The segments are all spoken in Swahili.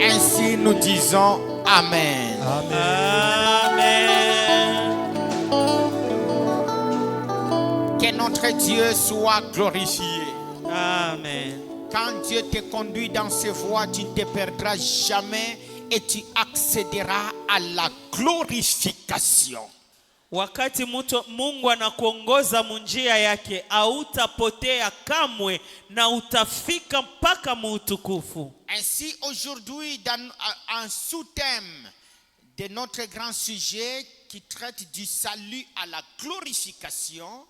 Ainsi nous disons Amen. Amen. Que notre Dieu soit glorifié. Amen. Quand Dieu te conduit dans ses voies, tu ne te perdras jamais et tu accéderas à la glorification. Wakati Mungu anakuongoza munjia yake, hautapotea kamwe na utafika mpaka muutukufu. Ainsi aujourd'hui, dans un sous-thème de notre grand sujet qui traite du salut à la glorification,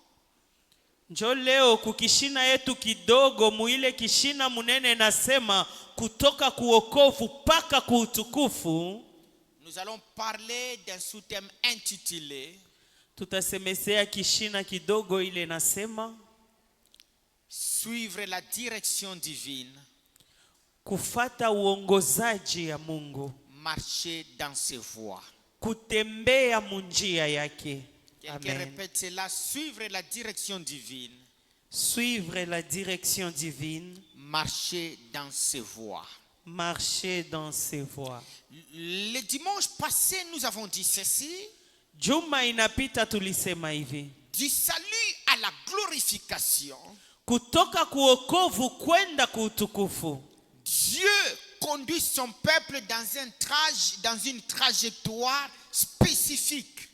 Njo leo kukishina yetu kidogo muile kishina munene nasema kutoka kuokovu paka kuutukufu. nous allons parler d'un sous-thème intitulé Tutasemesea kishina kidogo ile nasema Suivre la direction divine, kufata uongozaji ya Mungu, marcher dans ses voies. kutembea munjia yake. Quelqu'un Amen. répète cela, suivre la direction divine, Suivre la direction divine, marcher dans ses voies. marcher dans ses voies. Le dimanche passé, nous avons dit ceci, Juma inapita tulisema hivi, du salut à la glorification, kutoka kuokovu kwenda kuutukufu. Dieu conduit son peuple dans une trajectoire spécifique.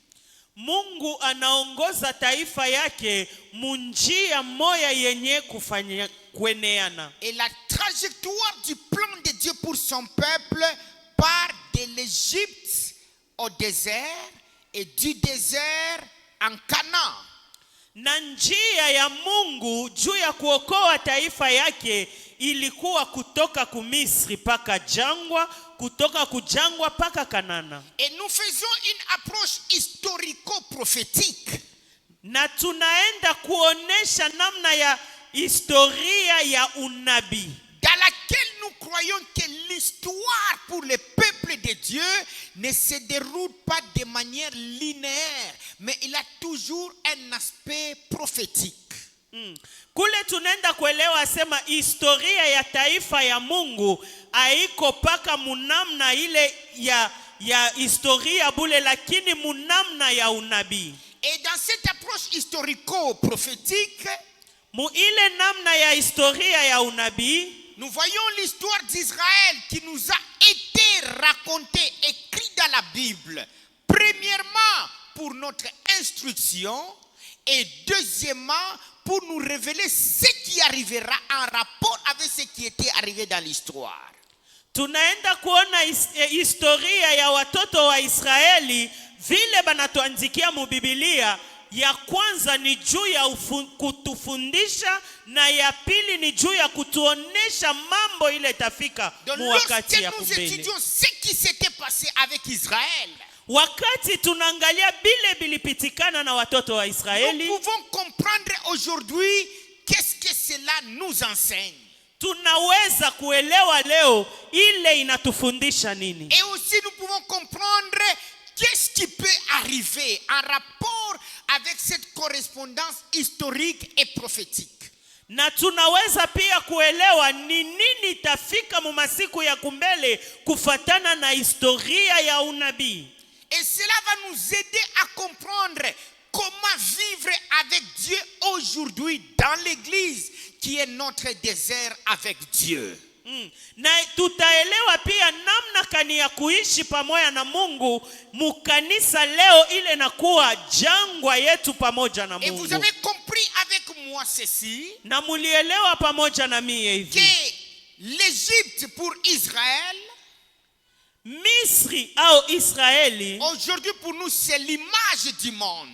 Mungu anaongoza taifa yake munjia moya yenye kufanya kueneana. Et la trajectoire du plan de Dieu pour son peuple part de l'Égypte au désert et du désert en Canaan. Na njia ya Mungu juu ya kuokoa taifa yake ilikuwa kutoka kumisri paka jangwa, kutoka kujangwa paka Kanana. Et nous faisons une approche historico-prophétique. Na tunaenda kuonesha namna ya historia ya unabii, Dans laquelle nous croyons que l'histoire pour le peuple de Dieu ne se déroule pas de manière linéaire, mais il a toujours un aspect prophétique. Kule tunaenda kuelewa sema historia ya taifa ya Mungu haiko paka munamna ile ya historia bule, lakini munamna ya unabii. Et dans cette approche historico-prophétique, Mu ile namna ya historia ya unabii, nous voyons l'histoire d'Israël qui nous a été racontée, écrite dans la Bible. Premièrement, pour notre instruction, et deuxièmement, pour nous révéler ce qui arrivera en rapport avec ce qui était arrivé dans l'histoire. tunaenda kuona historia ya watoto wa Israeli vile banatuandikia mu Biblia. Ya kwanza ni juu ya kutufundisha na ya pili ni juu ya kutuonesha mambo ile tafika mu wakati ya Lorsque nous kumbele. étudions ce qui s'était passé avec Israël, Wakati tunaangalia bile bilipitikana na watoto wa nous Israeli, pouvons comprendre aujourd'hui qu'est-ce que cela nous enseigne. tunaweza kuelewa leo ile inatufundisha nini. Et aussi nous pouvons comprendre qu'est-ce qui peut arriver en rapport avec cette correspondance historique et prophétique. Na tunaweza pia kuelewa ni nini itafika mu masiku ya kumbele kufatana na historia ya unabii. Et cela va nous aider à comprendre comment vivre avec Dieu aujourd'hui dans l'église qui est notre désert avec Dieu. Na tutaelewa pia namna kani ya kuishi pamoja na Mungu mukanisa leo ile nakuwa jangwa yetu pamoja na Et vous Mungu. avez compris avec moi ceci, Na mulielewa pamoja na mie hivi, que l'Égypte pour Israël, Misri au Israeli, aujourd'hui pour nous c'est l'image du monde.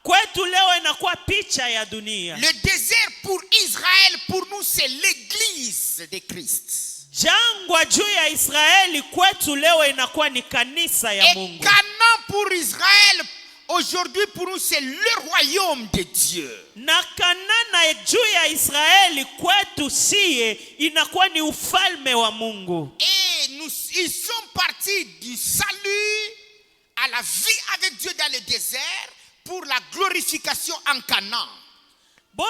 kwetu leo inakuwa picha ya dunia. Le désert pour Israël, pour nous, c'est l'église de Christ. Jangwa juu ya Israeli kwetu leo inakuwa ni kanisa ya Et Mungu. Canaan pour Israël, aujourd'hui pour nous, c'est le royaume de Dieu. Na Kanana juu ya Israeli kwetu siye inakuwa ni ufalme wa Mungu. Et ils sont partis du salut à la vie avec Dieu dans le désert pour la glorification en Canaan. Bo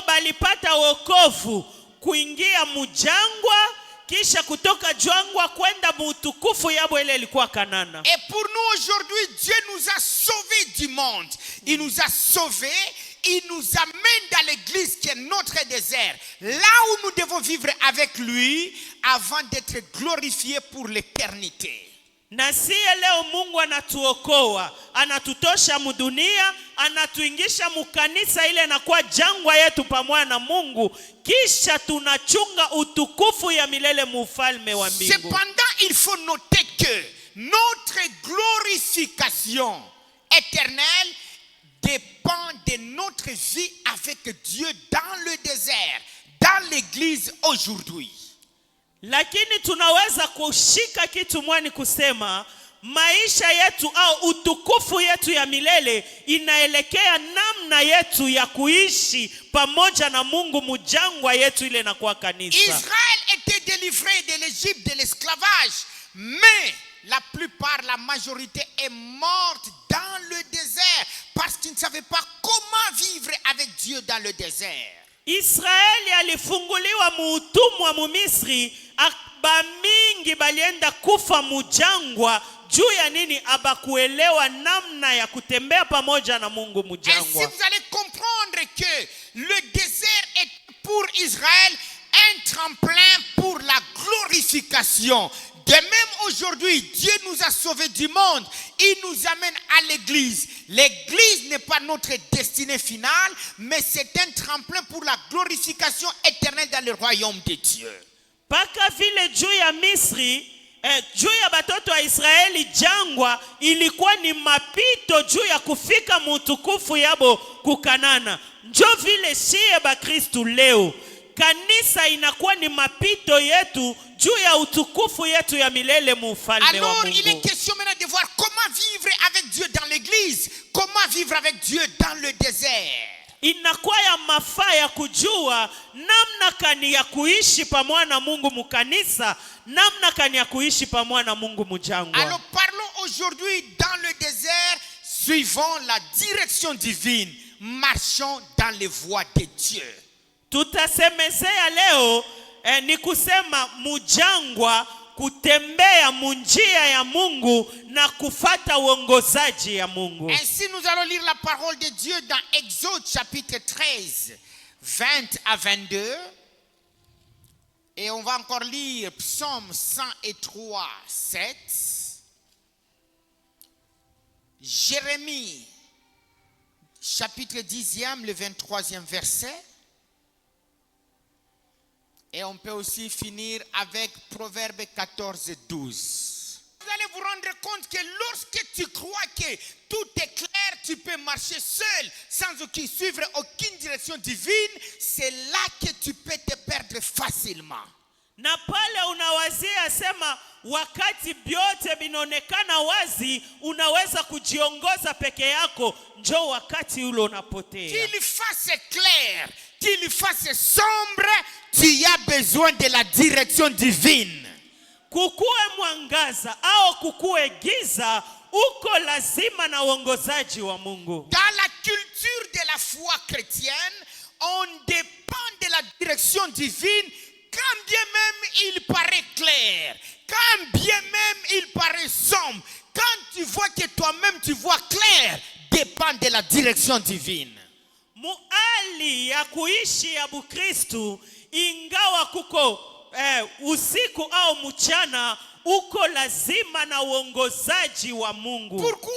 balipata wokovu kuingia mujangwa kisha kutoka jangwa kwenda mutukufu yabo ile ilikuwa Kanana. Et pour nous aujourd'hui, Dieu nous a sauvés du monde. Il nous a sauvés, il nous amène dans l'église qui est notre désert. Là où nous devons vivre avec lui avant d'être glorifiés pour l'éternité. Na siye leo Mungu anatuokoa, anatutosha mudunia, anatuingisha mukanisa ile na kwa jangwa yetu pamoja na Mungu, kisha tunachunga utukufu ya milele mufalme wa mbingu. Cependant, il faut noter que notre glorification éternelle dépend de notre vie avec Dieu dans le désert, dans l'église aujourd'hui. Lakini tunaweza kushika kitu mwani kusema maisha yetu au utukufu yetu ya milele inaelekea namna yetu ya kuishi pamoja na Mungu mujangwa yetu ile na kwa kanisa. Israël était délivré de l'Égypte, de l'esclavage, mais la plupart, la majorité est morte dans le désert parce qu'ils ne savaient pas comment vivre avec Dieu dans le désert. Israeli alifunguliwa muutumwa mu Misri, mingi balienda kufa mujangwa juu ya nini? Abakuelewa namna ya kutembea pamoja na Mungu mujangwa. Ainsi vous allez comprendre que le désert est pour Israël un tremplin pour la glorification. De même aujourd'hui, Dieu nous a sauvés du monde. Il nous amène à l'église. L'église n'est pas notre destinée finale, mais c'est un tremplin pour la glorification éternelle dans le royaume de Dieu. Paka vile juu ya Misri, juu ya batoto wa Israeli jangwa ilikuwa ni mapito juu ya kufika mutukufu yabo kukanana. Njo vile siye ba Kristu leo, kanisa inakuwa ni mapito yetu juu ya utukufu yetu ya milele mufalme wa Mungu. Alors il est question maintenant de voir comment vivre avec Dieu dans l'église, comment vivre avec Dieu dans le désert. Inakuwa ya mafaa ya kujua namna kani ya kuishi pamoja na Mungu mukanisa, namna kani ya kuishi pamoja na Mungu mujangwa. Alors parlons aujourd'hui dans le désert, suivons la direction divine, marchons dans les voies de Dieu. Tutasemezea leo ni kusema mujangwa kutembea munjia ya Mungu na kufata uongozaji ya Mungu. Ainsi nous allons lire la parole de Dieu dans Exode chapitre 13, 20 à 22. Et on va encore lire Psaume 103, 7. Jérémie chapitre 10e, le 23e verset. Et on peut aussi finir avec Proverbe 14, 12. Vous allez vous rendre compte que lorsque tu crois que tout est clair, tu peux marcher seul sans suivre aucune direction divine, c'est là que tu peux te perdre facilement. Na pale unawazia sema wakati byote binaonekana wazi unaweza kujiongoza peke yako, njo wakati ule unapotea. Qu'il fasse clair, qu'il fasse sombre, tu as besoin de la direction divine. Kukue mwangaza au kukue giza, uko lazima na uongozaji wa Mungu. Dans la culture de la foi chrétienne, on dépend de la direction divine. Quand bien même il paraît clair, quand bien même il paraît sombre, quand tu vois que toi-même tu vois clair, dépend de la direction divine. Muali ya kuishi ya Bukristu ingawa kuko usiku au mchana, uko lazima na uongozaji wa Mungu. Pourquoi?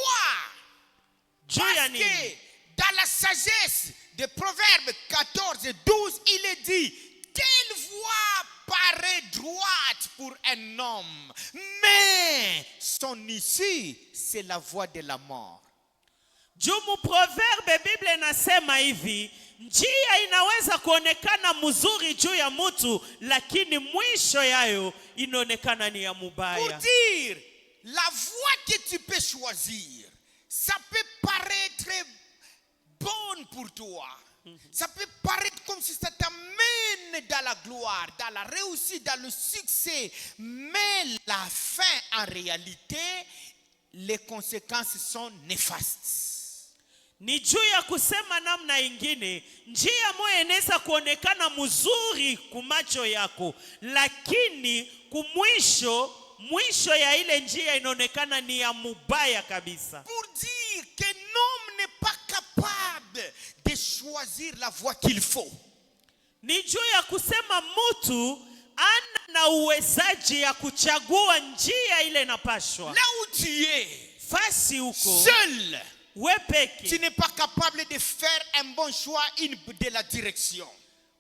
Parce que dans la sagesse de Proverbe 14 et 12, il est dit: quelle voie paraît droite pour un homme, mais son issue, c'est la voie de la mort. Jumu proverbe Biblia inasema hivi, njia inaweza kuonekana mzuri juu ya mtu, lakini mwisho yayo inaonekana ni ya mubaya. Pour dire, la voie que tu peux choisir, ça peut paraître bonne pour toi. Ça peut paraître comme si ça t'amène dans la gloire, dans la réussite, dans le succès. Mais la fin, en réalité, les conséquences sont néfastes. Ni juu ya kusema namna ingine, njia moja inaweza kuonekana mzuri kumacho yako, lakini mwisho ya ile njia inaonekana ni ya mubaya kabisa. Pour dire qu'un homme n'est pas capable de choisir la voie qu'il faut. Ni juu ya kusema mtu ana na uwezaji ya kuchagua njia ile inapashwa. Là où tu es, Fasi huko seul, wepeke, tu n'es pas capable de faire un bon choix de la direction.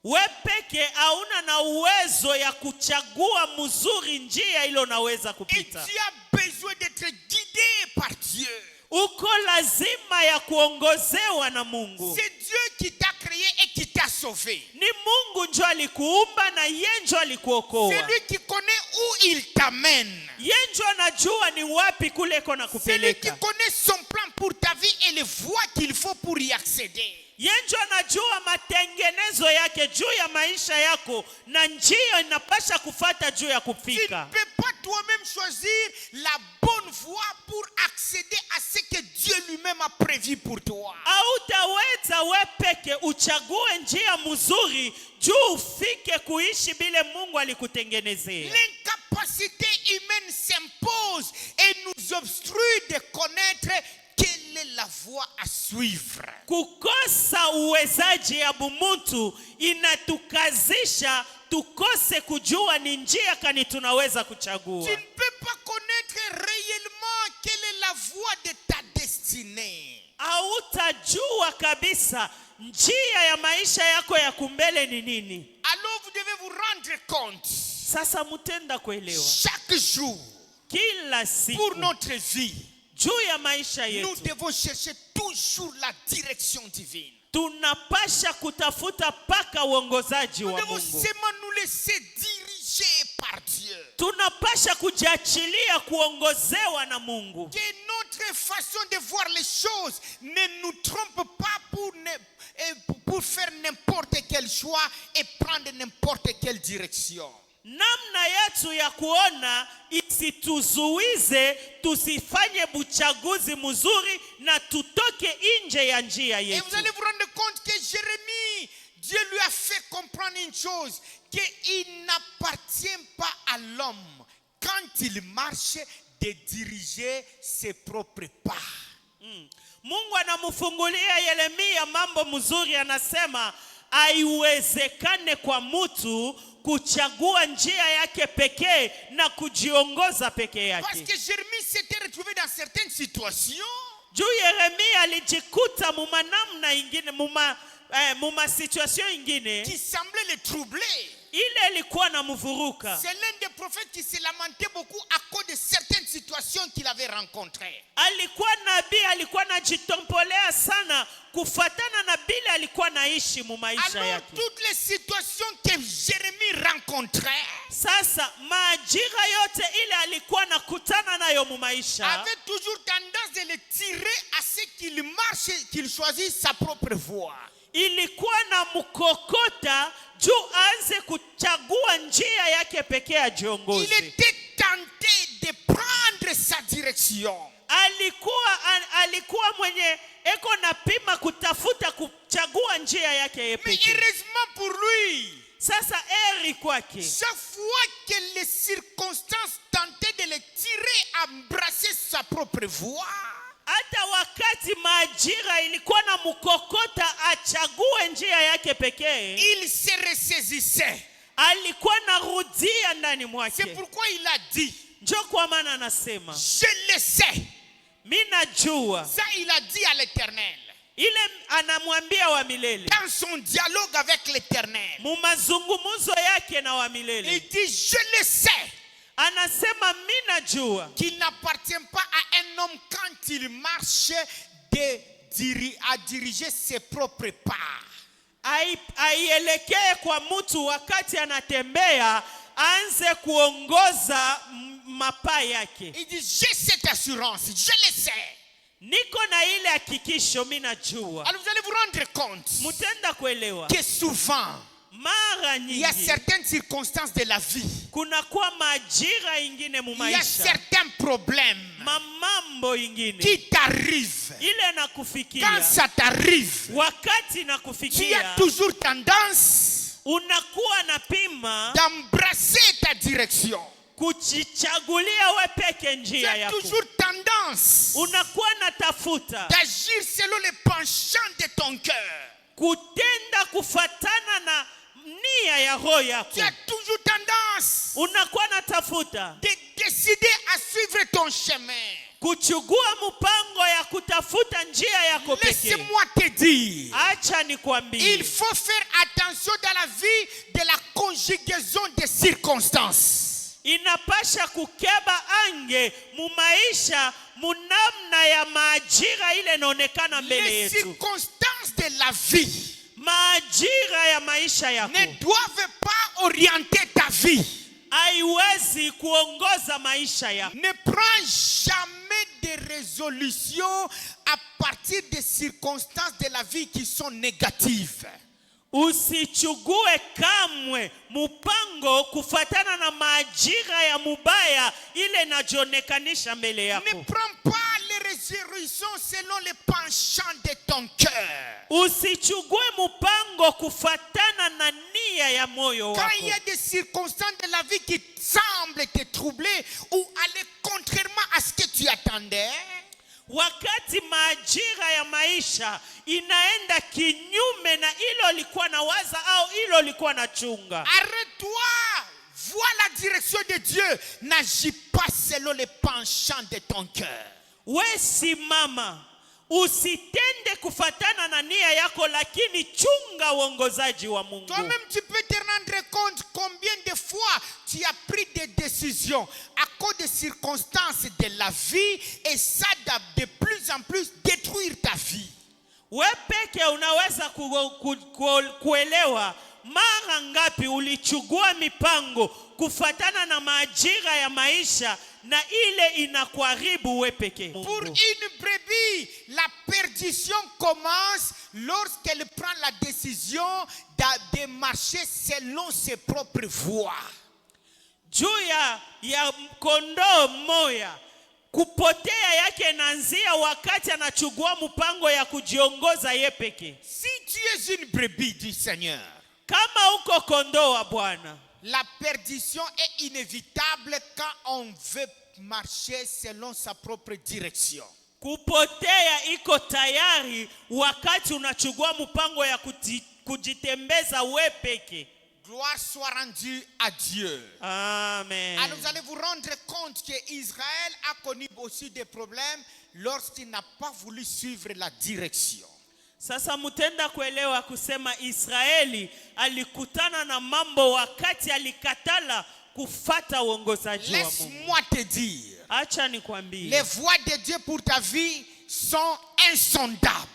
wepeke hauna na uwezo ya kuchagua mzuri njia ile unaweza Et kupita. tu as besoin d'être guidé par Dieu. Uko lazima ya kuongozewa na Mungu. C'est Dieu qui t'a créé et qui t'a sauvé. Ni Mungu njo alikuumba na yeye njo C'est alikuokoa. lui qui connaît où il t'amène. Yeye njo anajua ni wapi kule kona C'est lui qui kupeleka. connaît son plan pour ta vie et les voies qu'il faut pour y accéder. Yeye njo anajua matengenezo yake juu ya maisha yako na njia inapasha kufata juu ya Tu ne kufika. peux pas toi-même choisir la bonne voie pour accéder à ce que Dieu lui-même a prévu pour toi. Hautaweza wewe peke uchague njia mzuri juu ufike kuishi bile Mungu alikutengenezea. L'incapacité humaine s'impose et nous obstrue de connaître quelle est la voie à suivre. Kukosa uwezaji ya bumuntu inatukazisha tukose kujua ni njia kani tunaweza kuchagua. Tu ne peux pas connaître réellement quelle est la voie de ta destinée. Hautajua kabisa njia ya maisha yako ya kumbele ni nini. Alors vous devez vous rendre compte Sasa mutenda kuelewa chaque jour kila pour siku notre vie, juu ya maisha nous yetu devons chercher toujours la direction divine. tunapasha kutafuta paka uongozaji Nous wa devons Mungu. seulement nous laisser diriger par Dieu. Tunapasha kujiachilia kuongozewa na Mungu. Que notre façon de voir les choses ne nous trompe pas pour faire n'importe quel choix et prendre n'importe quelle direction. Namna yetu ya kuona isituzuize tusifanye buchaguzi mzuri na tutoke nje ya njia Et yetu. vous allez vous rendre compte que Jérémie, Dieu lui a fait comprendre une chose, qu'il n'appartient pas à l'homme, quand il marche, de diriger ses propres pas. Mungu anamfungulia Yeremia mambo mzuri, anasema haiwezekane kwa mtu kuchagua njia yake pekee na kujiongoza pekee Parce yake. que Jérémie s'était retrouvé dans certaines situations Juu Yeremia alijikuta muma namna ingine muma situation ingine qui semblaient le troubler. ile ilikuwa na mvuruka. C'est l'un des prophètes qui se lamentait beaucoup à cause de certaines situations qu'il avait rencontrées. Alikuwa nabii, alikuwa najitompolea sana kufatana na bile alikuwa naishi mu maisha Alors yake. toutes les situations que Jérémie rencontrait Sasa majira yote ile alikuwa nakutana nayo mu maisha avait toujours tendance de le tirer à ce qu'il marche, qu'il choisisse sa propre voie. ilikuwa na mkokota juu aanze kuchagua njia yake pekee Il ajiongoze. était tenté de prendre sa direction. Alikuwa mwenye eko na pima kutafuta kuchagua njia yake Mais pekee. heureusement pour lui, Sasa eri kwake, chaque fois que les circonstances tentaient de le tirer à embrasser sa propre voie, hata wakati majira ilikuwa na mkokota achague njia yake pekee, il se ressaisissait. alikuwa narudia ndani mwake. C'est pourquoi il a dit, Njo kwa maana anasema je le sais. mimi najua. Ça, il a dit à l'Éternel. Ile anamwambia wa milele Dans son dialogue avec l'Éternel, mu mazungumzo yake na wa il milele, dit, je le sais, anasema mimi najua qu'il n'appartient pas à un homme quand il marche à diriger ses propres pas. aielekee kwa mtu wakati anatembea aanze kuongoza mapa yake. Il dit, j'ai cette assurance, je le sais. Niko na ile hakikisho, mimi najua. Alors vous allez vous rendre compte Mutenda kuelewa que souvent, mara il y a nyingi certaines circonstances de la vie. kunakuwa majira ingine mu Il y a maisha, certains problèmes mamambo ingine qui t'arrivent. ile Quand nakufikia, ça t'arrive, wakati tu as nakufikia, toujours tendance unakuwa na pima d'embrasser ta direction. kujichagulia we peke Tu njia as yako, toujours tendance unakuwa na tafuta d'agir selon les penchants de ton cœur. kutenda kufatana na nia ya roho yako, Tu as toujours tendance unakuwa na tafuta de décider à suivre ton chemin. kuchugua mpango ya kutafuta njia yako pekee. Laisse-moi te dire, Acha nikwambie, il faut faire attention dans la vie de la conjugaison des circonstances. inapasha kukeba ange mu maisha munamna ya majira ile inaonekana mbele Les yetu. circonstances de la vie Majira ya maisha yako ne doivent pas orienter ta vie. haiwezi kuongoza maisha yako. Ne prends jamais des résolutions à partir des circonstances de la vie qui sont négatives. Usichugue kamwe mpango kufatana na majira ya mubaya ile inajionekanisha mbele yako. Ne prends pas les résolutions selon les penchants de ton cœur. Usichugue mpango kufatana na nia ya moyo Quand wako. il y a des circonstances de la vie qui semblent te troubler ou aller contrairement à ce que tu attendais, Wakati majira ya maisha inaenda kinyume na ilo likuwa na waza au ilo likuwa na chunga, arrête-toi, vois la direction de Dieu, n'agis pas selon les penchants de ton cœur. we simama, usitende kufatana na nia yako, lakini chunga uongozaji wa Mungu. Toi-même, tu peux te rendre compte combien de fois tu as pris des décisions à cause des circonstances de la vie et ça va de plus en plus détruire ta vie. We peke unaweza kuelewa mara ngapi ulichugua mipango kufatana na majira ya maisha na ile inakuharibu we peke. Pour une brebis, la perdition commence lorsqu'elle prend la décision de marcher selon ses propres voies. Juu ya kondoo moya, kupotea yake inaanzia wakati anachugua mpango ya kujiongoza ye peke. Si tu es une brebis du Seigneur, Kama uko kondoo wa Bwana, la perdition est inévitable quand on veut marcher selon sa propre direction. kupotea iko tayari wakati unachugua mpango ya kujitembeza we peke. Gloire soit rendue à Dieu. Amen. Alors vous allez vous rendre compte que Israël a connu aussi des problèmes lorsqu'il n'a pas voulu suivre la direction. Sasa mutenda kuelewa kusema Israeli alikutana na mambo wakati alikatala kufata uongozaji wa Mungu. Laisse-moi te dire, Acha nikwambie, les voies de Dieu pour ta vie sont insondables.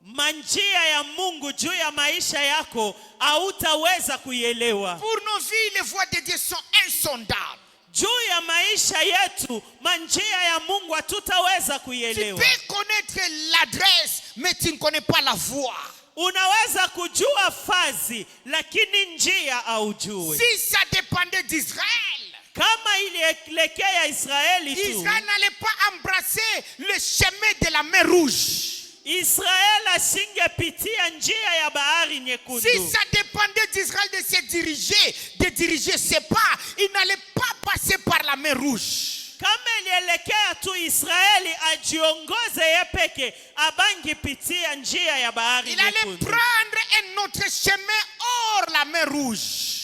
manjia ya Mungu juu ya maisha yako hautaweza kuielewa. Pour nos vies, les voies de Dieu sont insondables. Juu ya maisha yetu manjia ya Mungu hatutaweza Tu kuielewa. peux connaître l'adresse, mais tu ne connais pas la voie. Unaweza kujua fazi lakini njia haujui. Si ça dépendait d'Israël, Kama ilielekea Israeli tu, Israël n'allait pas embrasser le chemin de la mer Rouge. Israeli asingepitia njia ya bahari nyekundu. Si ça dépendait d'Israël de se diriger ses pas, il n'allait pas passer par la mer Rouge. Kama ilielekea tu Israeli ajiongoze ye peke, abangipitia njia ya bahari Il allait nyekundu. prendre un autre chemin hors la mer Rouge.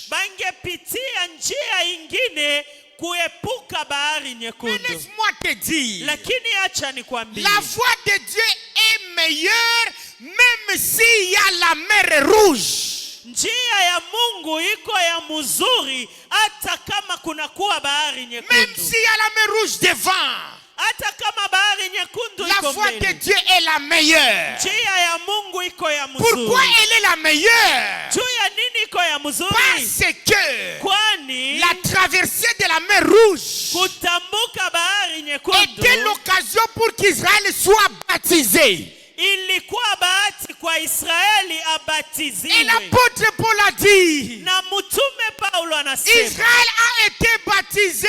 Bangepitia njia ingine kuepuka bahari Mais nyekundu. laisse-moi te dire, Lakini acha nikwambie, la voie de Dieu est meilleure même s'il y a la mer Rouge. njia ya Mungu iko ya mzuri hata kama kunakuwa bahari Même nyekundu. s'il y a la mer Rouge devant, Hata kama bahari nyekundu la iko voie de mbele, Dieu est la meilleure. njia ya Mungu iko ya Pourquoi mzuri. elle est la meilleure? Juu ya nini iko ya mzuri? Parce que Kwani la traversée de la mer Rouge kutambuka bahari nyekundu était l'occasion pour qu'Israël soit baptisé. ilikuwa bahati kwa Israeli Et abatiziwe. l'apôtre Paul a dit, Na mtume Paulo anasema Israël a été baptisé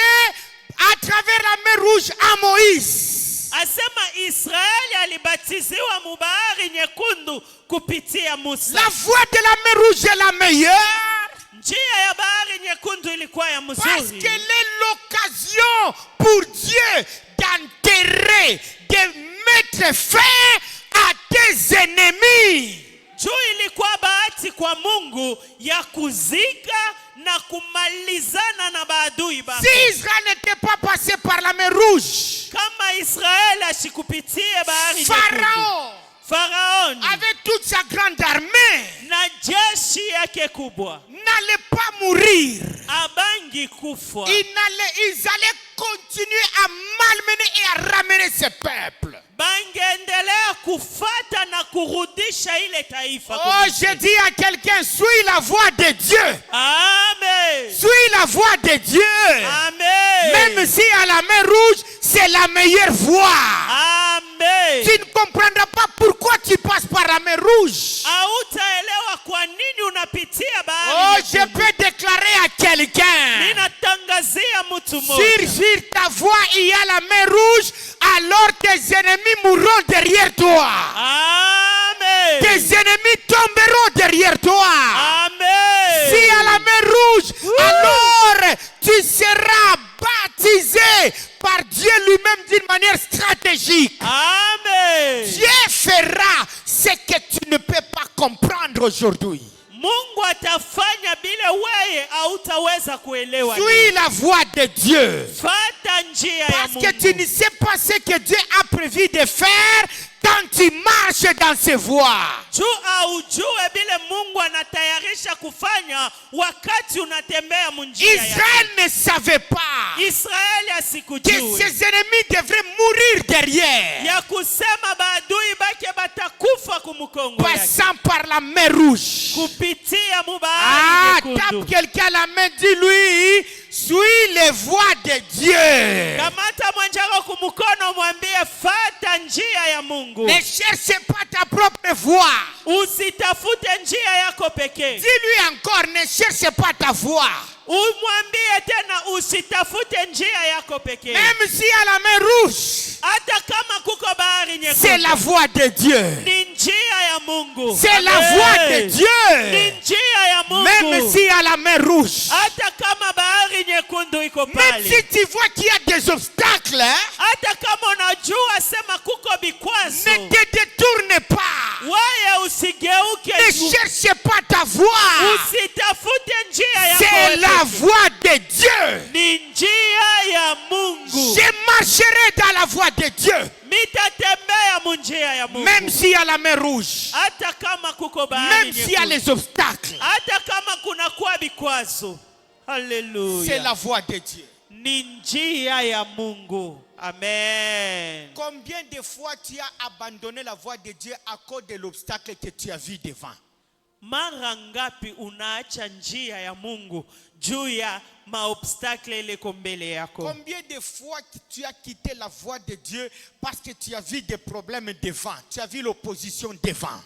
à travers la mer Rouge à Moïse. asema Israeli alibatiziwa mubahari nyekundu kupitia Musa. La voie de la mer Rouge est la meilleure Njia ya bahari nyekundu ilikuwa ya parce mzuri qu'elle est l'occasion pour Dieu d'enterrer, de mettre fin à tes ennemis. juu ilikuwa bahati kwa Mungu ya kuzika na kumalizana na maadui bako. Si Israël n'était pas passé par la mer Rouge, Kama Israeli ashikupitie bahari nyekundu, Pharaon, Faraoni avec toute sa grande armée, na jeshi yake kubwa n'allait pas mourir. abangi kufa. Ils allaient continuer à malmener et à ramener ce peuple. Bangeendelea kufata na kurudisha ile taifa. Oh, je dis à quelqu'un, suis la voix de Dieu. Amen. Suis la voix de Dieu. Amen. Même si à la mer Rouge, c'est la meilleure voie. Amen. Tu ne comprendras pas pourquoi tu passes par la mer Rouge. Hautaelewa kwa nini unapitia Oh, bahari je nyekundu. peux déclarer à quelqu'un. Ninatangazia mtu mmoja. Sur ta voie, il y a la mer Rouge, alors tes ennemis mourront derrière toi. Amen. Tes ennemis tomberont derrière toi. Amen. Si à la mer Rouge, alors tu seras baptisé par Dieu lui-même d'une manière stratégique. Amen. Dieu fera ce que tu ne peux pas comprendre aujourd'hui. Mungu atafanya bila wewe hautaweza kuelewa. Suis la voix de Dieu. Fata njia ya Parce Mungu. que tu ne sais pas ce que Dieu a prévu de faire quand tu marches dans ses voies. Juu aujue bile Mungu anatayarisha kufanya wakati unatembea munjia ya. Israël ne savait pas Israeli que asikujue ses ennemis devraient mourir derrière, ya kusema baadui bake batakufa kumukongo yake passant par la mer Rouge. kupitia Ah, mubahari tape nyekundu. quelqu'un à la main, dis-lui, suis les voies de Dieu. Kamata mwanjako kumukono mwambie fata njia ya Mungu. Ne cherche pas ta propre voie. Usitafute njia yako pekee. Dis-lui encore, ne cherche pas ta voie. Umwambie tena usitafute njia yako pekee. Même si à la mer Rouge, Hata kama kuko bahari c'est nyekundu. la voie de Dieu. Ni njia ya Mungu. C'est la Amen. voie de Ni Dieu. njia ya Mungu. Même si à la mer Rouge, Hata kama bahari nyekundu iko même pale. si tu vois qu'il y a des obstacles, hein, Hata kama unajua sema kuko vikwazo. ne te détourne pas. Wewe usigeuke. Ne cherche pas ta voie. Usitafute njia yako. C'est la wewe. voie de Dieu. Ni njia ya Mungu. Je marcherai dans la voie de Dieu. Mitatembea munjia ya Mungu. Même s'il y a la mer Rouge, Hata kama kuko bahari même s'il y a nyekundu. les obstacles, Hata kama kuna kuwa vikwazo. c'est Haleluya. la voie de Dieu. Ni njia ya Mungu. Amen. Combien de fois tu as abandonné la voie de Dieu à cause de l'obstacle que tu as vu devant? Mara ngapi unaacha njia ya Mungu juu ya maobstacle ile mbele yako? Combien de fois tu as quitté la voie de Dieu parce que tu as vu des problèmes devant, tu as vu l'opposition devant?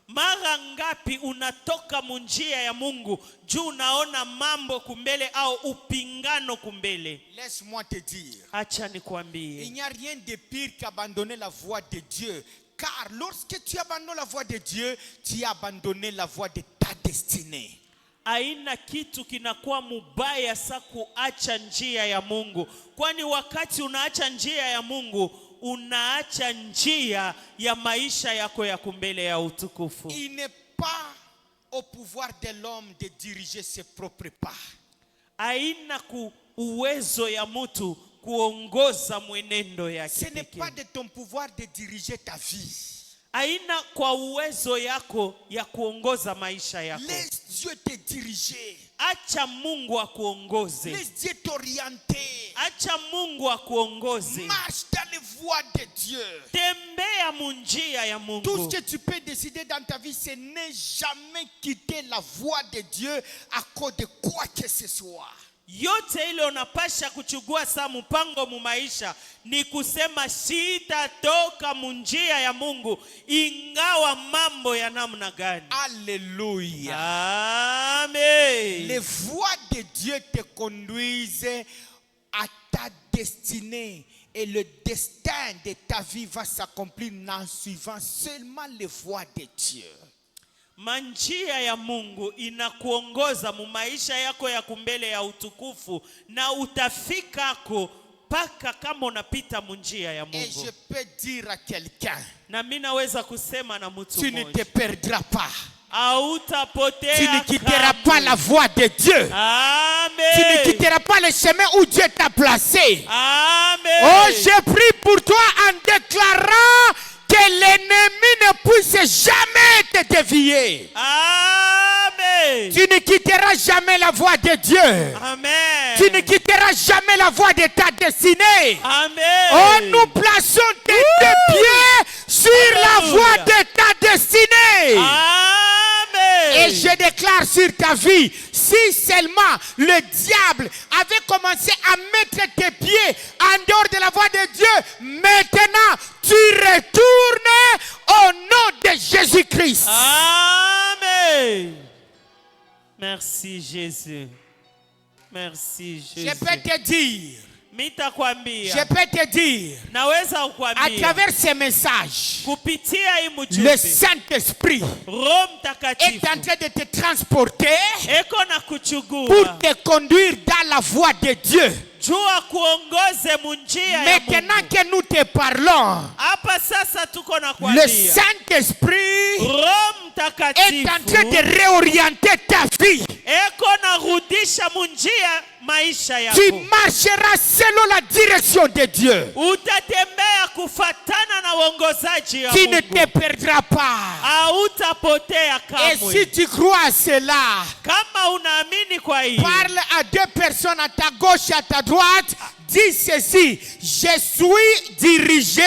Mara ngapi unatoka munjia ya Mungu juu unaona mambo kumbele au upingano kumbele? Laisse-moi te dire, Acha il nikwambie, n'y a rien de pire qu'abandonner la voie de Dieu. Car lorsque tu abandonnes la voie de Dieu, tu as abandonné la voie de ta destinée. haina kitu kinakuwa mubaya sa kuacha njia ya Mungu. Kwani wakati unaacha njia ya Mungu, unaacha njia ya maisha yako ya kumbele ya utukufu. Il n'est pas au pouvoir de l'homme de diriger ses propres pas. Haina uwezo ya mtu kuongoza mwenendo Ce yake n'est pekee. pas de ton pouvoir de diriger ta vie. Haina kwa uwezo yako ya kuongoza maisha yako. Laisse Dieu te diriger. Acha Mungu akuongoze. Laisse Dieu t'orienter. Acha Mungu akuongoze. Marche dans les voies de Dieu. Tembea munjia ya Tout Mungu. ce que tu peux décider dans ta vie, c'est ne jamais quitter la voie de Dieu à cause de quoi que ce soit. yote ile unapasha kuchugua sa mpango mu maisha ni kusema sitatoka munjia ya Mungu ingawa mambo ya namna gani. Alléluia. Amen. Les voies de Dieu te conduisent à ta destinée. Et le destin de ta vie va s'accomplir en suivant seulement les voies de Dieu. Manjia ya Mungu inakuongoza mu maisha yako ya kumbele ya utukufu na utafikako paka kama unapita munjia ya Et Mungu. je peux dire à quelqu'un, Na mimi naweza kusema na mtu tu ne te mmoja, perdras pas. hautapotea Tu ne quitteras kamwe. pas la voie de Dieu. Amen. Tu ne quitteras pas le chemin où Dieu t'a placé. Amen. Oh, je prie pour toi en déclarant que l'ennemi ne puisse jamais te dévier. Amen. Tu ne quitteras jamais la voie de Dieu. Amen. Tu ne quitteras jamais la voie de ta destinée. Amen. Oh, nous plaçons tes deux pieds sur la Alléluia. voie de ta destinée. Amen. Et je déclare sur ta vie, si seulement le diable avait commencé à mettre tes pieds en dehors de la voie de Dieu, maintenant tu retournes au nom de Jésus-Christ. Amen. Merci Jésus. Merci Jésus. Je peux te dire, Mitakwambia. je peux te dire, Naweza à kukwambia. travers ces messages, Kupitia hii le mjumbe. Saint-Esprit Roho est Mtakatifu. en train de te transporter Eko na pour kuchugua. te conduire dans la voie de Dieu. Jua kuongoze munjia ya Maintenant Mungu. que nous te parlons, Hapa sasa tuko na le kuambia. Saint-Esprit Roho est en train Mtakatifu. de réorienter ta vie. Eko na rudisha munjia maisha Tu yako. marcheras selon la direction de Dieu. Utatembea kufatana na uongozaji ya Tu ne Mungu. te perdras pas. Hautapotea Et kamwe. si tu crois à cela, Kama unaamini kwa hiyo, parle à deux personnes à ta gauche et à ta droite. Dis ceci: je suis dirigé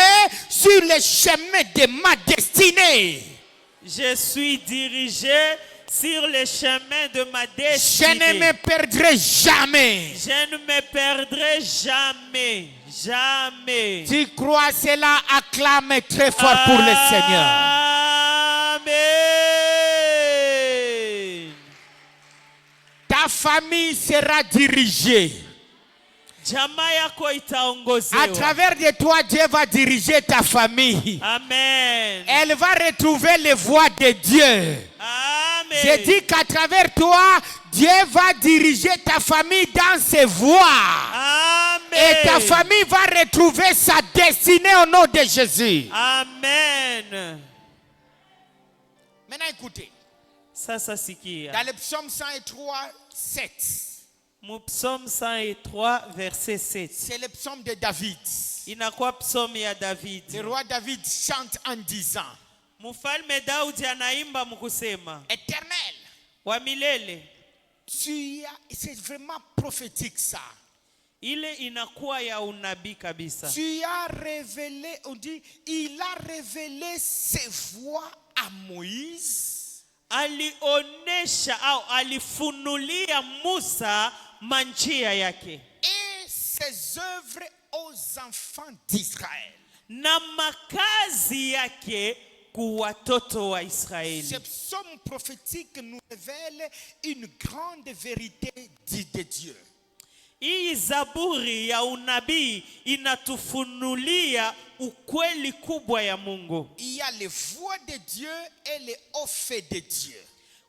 sur le chemin de ma destinée. je suis dirigé sur le chemin de ma Je destinée. ne me perdrai jamais. Je ne me perdrai jamais. Jamais. Tu crois cela, acclame très fort pour le Seigneur. Amen. Ta famille sera dirigée. Jamaa yako À itaongozewa. travers de toi, Dieu va diriger ta famille. Amen. Elle va retrouver les voies de Dieu. Amen. Je dis qu'à travers toi, Dieu va diriger ta famille dans ses voies. Amen. Et ta famille va retrouver sa destinée au nom de Jésus. Amen. Maintenant écoutez, Sasa sikia. dans le psaume 103, 7, Mu Psaume 103 verset 7. c'est le psaume de David. Inakuwa psaume ya David. Le roi David chante en disant: Mfalme Daudi anaimba mkusema, Éternel, wa milele. c'est vraiment prophétique ça. Ile inakuwa ya unabii kabisa. Tu as révélé, on dit, il a révélé ses voies à Moïse. Alionesha au alifunulia Musa manjia yake Et ses œuvres aux enfants d'Israël. na makazi yake kwa watoto wa Israeli. Ce psaume prophétique nous révèle une grande vérité de Dieu. Hii zaburi ya unabii inatufunulia ukweli kubwa ya Mungu. Il y a les voies de Dieu et les hauts faits de Dieu.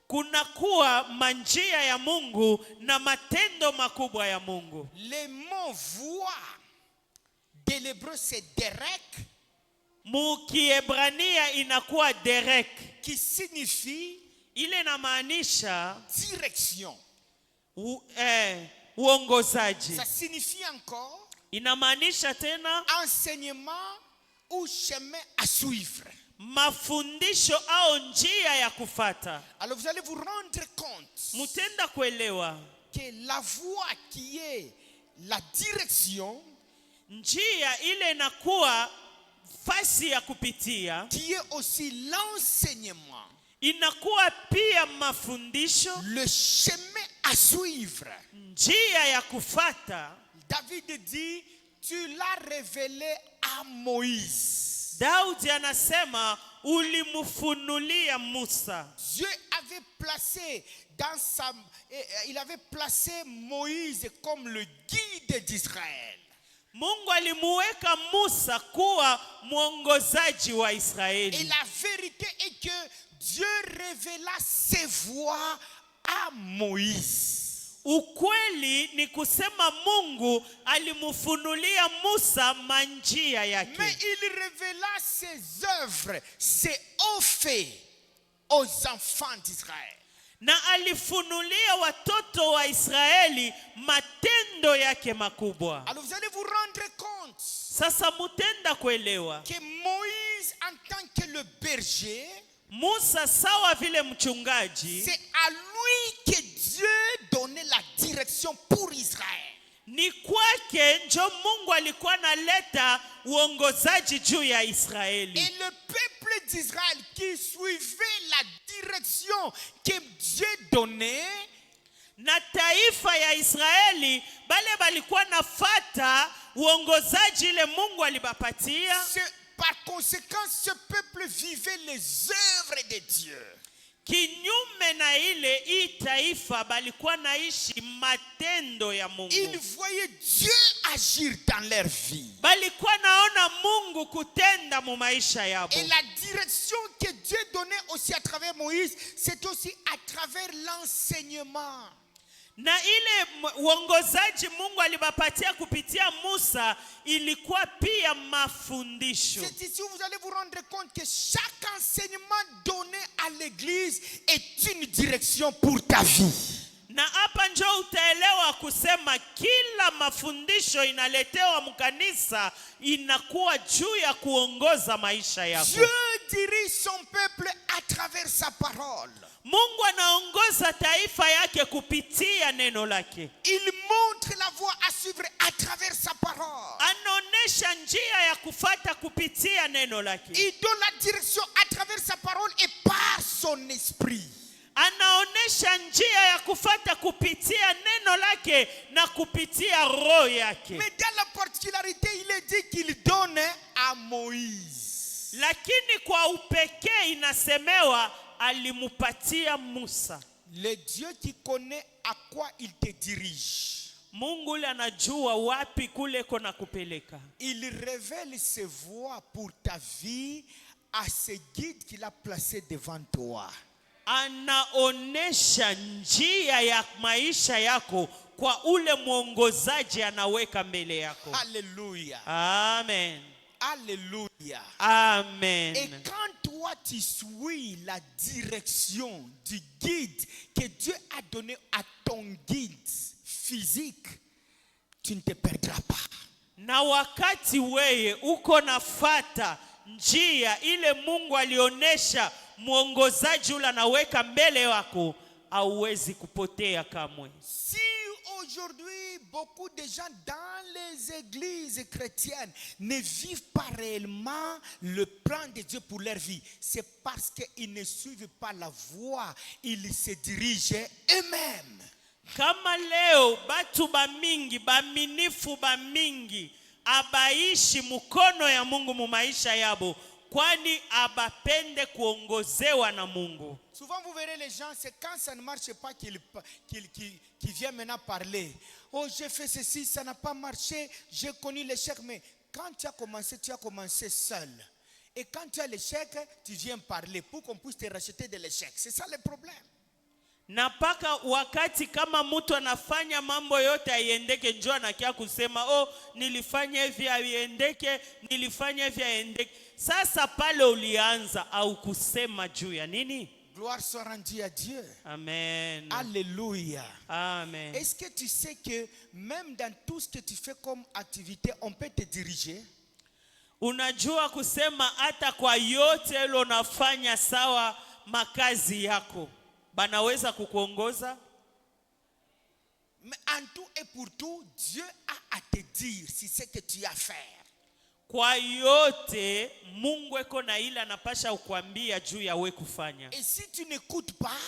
Kuna kuwa manjia ya Mungu na matendo makubwa ya Mungu. Le mot voie de l'hébreu c'est derek, Mukiebrania inakuwa derek. qui signifie Ile inamaanisha direction. uongozaji. Ça signifie encore Inamaanisha tena enseignement ou chemin à suivre. mafundisho au njia ya kufata. Alors vous allez vous rendre compte Mutenda kuelewa que la voie qui est la direction, njia ile inakuwa fasi ya kupitia, qui est aussi l'enseignement, inakuwa pia mafundisho, le chemin à suivre. njia ya kufata. David dit, tu l'as révélé à Moïse. Daudi anasema ulimfunulia Musa. Dieu avait placé il avait placé Moïse comme le guide d'Israël. Mungu alimuweka Musa kuwa mwongozaji wa Et Israeli. la vérité est que Dieu révéla ses voies à Moïse. Ukweli ni kusema Mungu alimufunulia Musa manjia yake. Mais il révéla ses œuvres, ses hauts faits aux enfants d'Israël. Na alifunulia watoto wa Israeli matendo yake makubwa. Alors vous allez vous rendre compte Sasa mutenda kuelewa que Moïse, en tant que le berger, Musa sawa vile mchungaji, c'est à lui que Dieu donnait la direction pour Israël. ni kwake njo Mungu alikuwa analeta uongozaji juu ya Israeli. Et le peuple d'Israël qui suivait la direction que Dieu donnait, Na taifa ya Israeli bale balikuwa nafata uongozaji ile Mungu alibapatia. par conséquent, ce peuple vivait les œuvres de Dieu. Kinyume na ile hii taifa balikuwa naishi matendo ya Mungu. Ils voyaient Dieu agir dans leur vie. Balikuwa naona Mungu kutenda mu maisha yabo. Et la direction que Dieu donnait aussi à travers Moïse, c'est aussi à travers l'enseignement. Na ile uongozaji Mungu alibapatia kupitia Musa ilikuwa pia mafundisho. C'est ici où vous allez vous rendre compte que chaque enseignement donné à l'église est une direction pour ta vie. Na hapa njo utaelewa kusema kila mafundisho inaletewa mkanisa inakuwa juu ya kuongoza maisha yako. Dieu dirige son peuple à travers sa parole. Mungu anaongoza taifa yake kupitia neno lake. Il montre la voie à suivre à travers sa parole. Anaonesha njia ya kufata kupitia neno lake. Il donne la direction à travers sa parole et par son esprit. Anaonesha njia ya kufata kupitia neno lake na kupitia roho yake. Mais dans la particularité, il est dit qu'il donne à Moïse. Lakini kwa upekee inasemewa alimupatia Musa. Le Dieu qui connaît à quoi il te dirige. Mungu ule anajua wapi kule kona kupeleka. Il révèle ses voies pour ta vie à ce guide qu'il a placé devant toi. Anaonesha njia ya maisha yako kwa ule mwongozaji anaweka mbele yako. Alléluia. Amen. Alléluia. Amen. Et quand toi tu suis la direction du guide que Dieu a donné à ton guide physique, tu ne te perdras pas. Na wakati weye uko nafata njia ile Mungu alionesha mwongozaji ule anaweka mbele wako, hauwezi kupotea kamwe. Si aujourd'hui beaucoup de gens dans les églises chrétiennes ne vivent pas réellement le plan de Dieu pour leur vie, c'est parce qu'ils ne suivent pas la voie, ils se dirigent eux-mêmes. Kama leo batu bamingi baminifu bamingi abaishi mukono ya Mungu mu maisha yabo, kwani abapende kuongozewa na Mungu. Souvent vous verrez les gens, c'est quand ça ne marche pas qu'ils viennent maintenant parler. Oh, j'ai fait ceci, ça n'a pas marché, j'ai connu l'échec. Mais quand tu as commencé seul. Et quand tu as l'échec, tu viens parler pour qu'on puisse te racheter de l'échec. C'est ça le problème. Na paka wakati kama mtu anafanya mambo yote aiendeke, njoo anakia kusema oh, nilifanya hivi aiendeke, nilifanya hivi aiendeke. Sasa pale ulianza au kusema juu ya nini? Gloire soit rendue à Dieu. Amen. Alléluia. Amen. Est-ce que tu sais que même dans tout ce que tu fais comme activité, on peut te diriger? Unajua kusema hata kwa yote ile unafanya sawa makazi yako, banaweza kukuongoza? Mais en tout et pour tout, Dieu a à te dire si c'est que tu as à faire. Kwa yote Mungu eko na ile anapasha kukuambia juu ya wewe kufanya. Et si tu n'écoutes pas,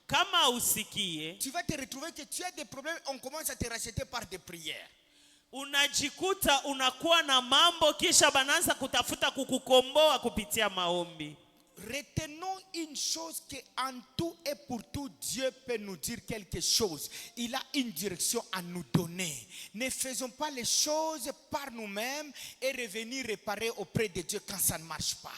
Kama usikie, tu vas te retrouver que tu as des problèmes, on commence à te racheter par des prières. unajikuta unakuwa na mambo kisha bananza kutafuta kukukomboa kupitia maombi. Retenons une chose, que en tout et pour tout, Dieu peut nous dire quelque chose. Il a une direction à nous donner. Ne faisons pas les choses par nous-mêmes et revenir réparer auprès de Dieu quand ça ne marche pas.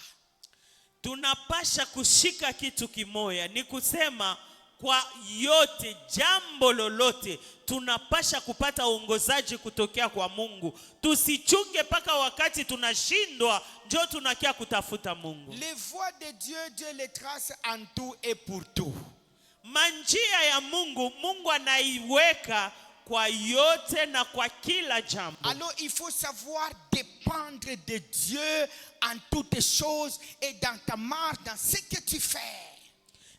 Tunapasha kushika kitu kimoya, ni kusema kwa yote, jambo lolote tunapasha kupata uongozaji kutokea kwa Mungu. Tusichunge paka wakati tunashindwa ndio tunakia kutafuta Mungu. Les voies de Dieu, Dieu les trace en tout et pour tout. Manjia ya Mungu, Mungu anaiweka kwa yote na kwa kila jambo. Alors il faut savoir dépendre de Dieu en toutes choses et dans ta marche, dans ce que tu fais.